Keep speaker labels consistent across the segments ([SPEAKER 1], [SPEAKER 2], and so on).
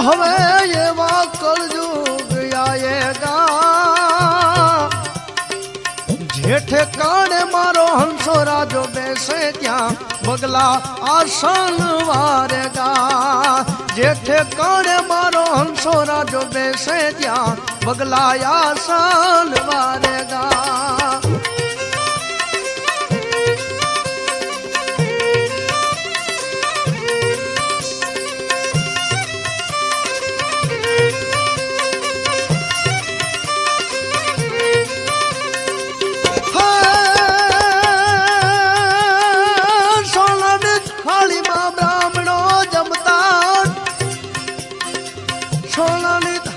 [SPEAKER 1] હવે એવા કળયુગ આયેગા જેઠે કાણે મારો હંસો રાજો બેસે ત્યાં બગલા આસન વારેગા જેઠે કાણે મારો હંસો રાજો બેસે ત્યાં બગલા આસન વારેગા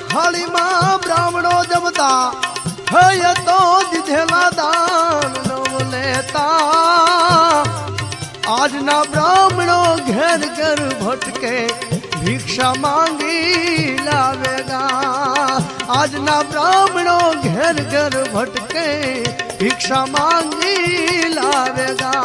[SPEAKER 1] થાળીમાં બ્રાહ્મણો જમતા હૈ તો દીધેલા દાન ન લેતા આજના બ્રાહ્મણો ઘેર ઘેર ભટકે ભિક્ષા માંગી લાવેગા આજના બ્રાહ્મણો ઘેર ઘેર ભટકે ભિક્ષા માંગી લાવેગા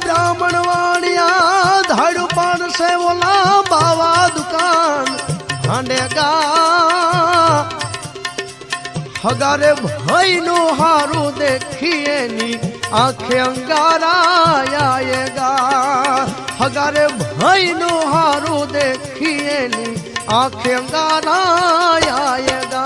[SPEAKER 1] બ્રાહ્મણ વાણિયા ધાડુ પાડશે ઓલા બાવા દુકાન ભાંડેગા હગારે ભાઈ નું હારું દેખીએ ની આંખે અંગારા આયેગા હગારે ભાઈ નું હારું દેખીએ ની આંખે અંગારા આયેગા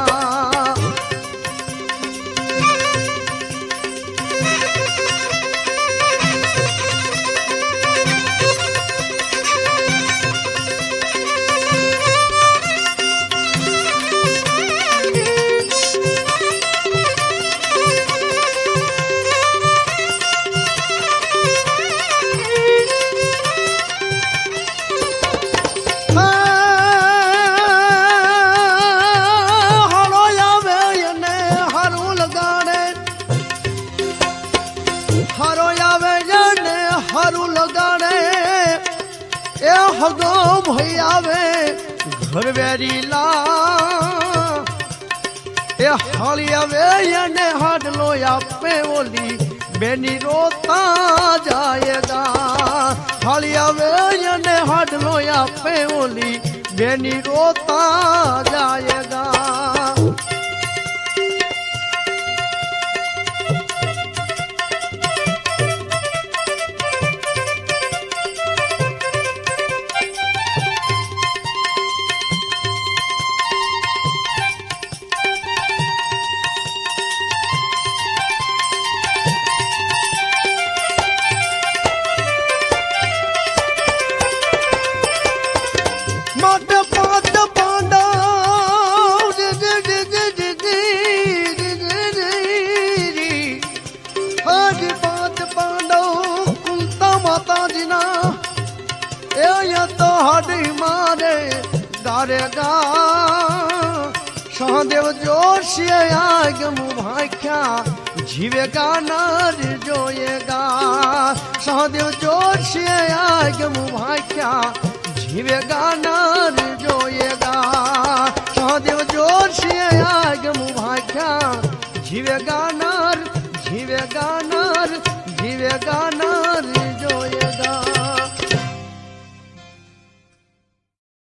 [SPEAKER 1] હગો ભઈ આવે ઘર વેરીલા એ હાળી આવે અને હાડલો આપે ઓલી બેની રોતા જાયેગા હાળી આવે અને હાડલો આપે ઓલી બેની રોતા જાયેગા સહદેવ જોશી આગમ ભાખ્યા જીવેગા નર જોયેગા સહદેવ જોશી આગમ ભાખ્યા જીવેગા નર જોયેગા સહદેવ જોશી આગમ ભાખ્યા જીવેગા નર જીવેગા નર જીવેગા નર